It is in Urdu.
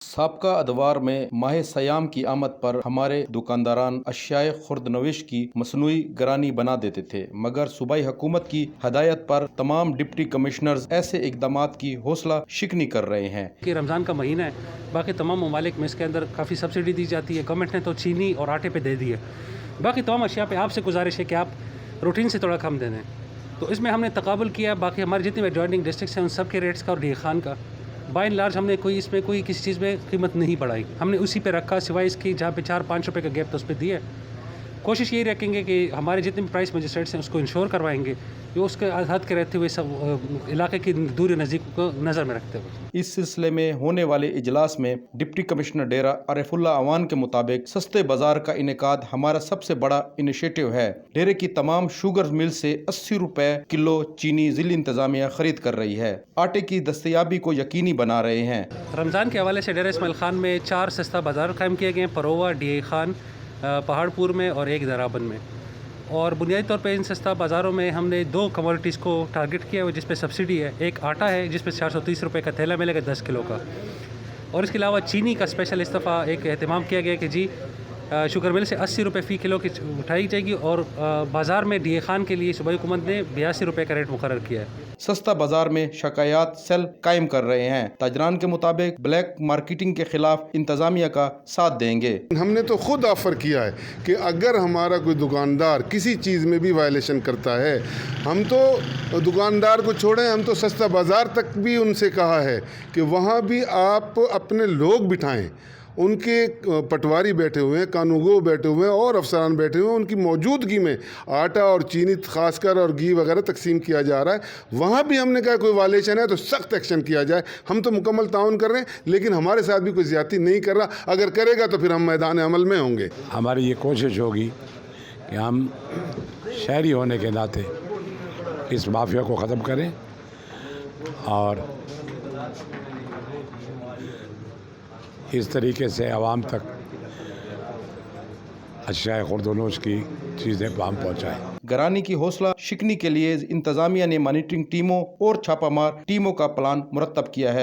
سابقہ ادوار میں ماہ سیام کی آمد پر ہمارے دکانداران اشیائے خوردنوش کی مصنوعی گرانی بنا دیتے تھے، مگر صوبائی حکومت کی ہدایت پر تمام ڈپٹی کمشنرز ایسے اقدامات کی حوصلہ شکنی کر رہے ہیں کہ رمضان کا مہینہ ہے، باقی تمام ممالک میں اس کے اندر کافی سبسڈی دی جاتی ہے۔ گورنمنٹ نے تو چینی اور آٹے پہ دے دی ہے، باقی تمام اشیاء پہ آپ سے گزارش ہے کہ آپ روٹین سے تھوڑا کم دے دیں۔ تو اس میں ہم نے تقابل کیا، باقی ہمارے جتنے بھی جوائننگ ڈسٹرکٹس ہیں ان سب کے ریٹس کا اور ڈی خان کا بائی اینڈ لارج ہم نے اس میں کوئی کسی چیز میں قیمت نہیں بڑھائی، ہم نے اسی پہ رکھا، سوائے اس کی جہاں پہ 4-5 روپے کا گیپ تو اس پہ دیے۔ کوشش یہی رکھیں گے کہ ہمارے جتنے بھی پرائس مجسٹریٹس ہیں اس کو انشور کروائیں گے، جو اس کے حد کے رہتے ہوئے سب علاقے کی دور نزدیک کو نظر میں رکھتے ہوئے۔ اس سلسلے میں ہونے والے اجلاس میں ڈپٹی کمشنر ڈیرہ عارف اللہ اعوان کے مطابق سستے بازار کا انعقاد ہمارا سب سے بڑا انیشیٹو ہے۔ ڈیرے کی تمام شوگر مل سے 80 روپے کلو چینی ضلع انتظامیہ خرید کر رہی ہے، آٹے کی دستیابی کو یقینی بنا رہے ہیں۔ رمضان کے حوالے سے ڈیرہ اسماعیل خان میں 4 سستا بازار قائم کیے گئے ہیں، پرووا، ڈی خان، پہاڑ پور میں اور ایک درابن میں، اور بنیادی طور پہ ان سستا بازاروں میں ہم نے 2 کموڈٹیز کو ٹارگٹ کیا ہے جس پہ سبسڈی ہے۔ ایک آٹا ہے جس پہ 430 روپے کا تھیلا ملے گا 10 کلو کا، اور اس کے علاوہ چینی کا اسپیشل اس دفعہ ایک اہتمام کیا گیا کہ جی شوگر مل سے 80 روپے فی کلو کی اٹھائی جائے گی، اور بازار میں ڈی خان کے لیے صوبائی حکومت نے 82 روپے کا ریٹ مقرر کیا ہے۔ سستا بازار میں شکایات سیل قائم کر رہے ہیں، تاجران کے مطابق بلیک مارکیٹنگ کے خلاف انتظامیہ کا ساتھ دیں گے۔ ہم نے تو خود آفر کیا ہے کہ اگر ہمارا کوئی دکاندار کسی چیز میں بھی وائلیشن کرتا ہے، ہم تو دکاندار کو چھوڑیں، ہم تو سستا بازار تک بھی ان سے کہا ہے کہ وہاں بھی آپ اپنے لوگ بٹھائیں، ان کے پٹواری بیٹھے ہوئے ہیں، قانونگو بیٹھے ہوئے ہیں اور افسران بیٹھے ہوئے ہیں، ان کی موجودگی میں آٹا اور چینی خاص کر اور گھی وغیرہ تقسیم کیا جا رہا ہے۔ وہاں بھی ہم نے کہا کوئی وائلیشن ہے تو سخت ایکشن کیا جائے۔ ہم تو مکمل تعاون کر رہے ہیں، لیکن ہمارے ساتھ بھی کوئی زیادتی نہیں کر رہا، اگر کرے گا تو پھر ہم میدان عمل میں ہوں گے۔ ہماری یہ کوشش ہوگی کہ ہم شہری ہونے کے ناطے اس مافیا کو ختم کریں اور اس طریقے سے عوام تک اشیاء خوردونوش کی چیزیں ہم پہنچائیں۔ گرانی کی حوصلہ شکنی کے لیے انتظامیہ نے مانیٹرنگ ٹیموں اور چھاپہ مار ٹیموں کا پلان مرتب کیا ہے۔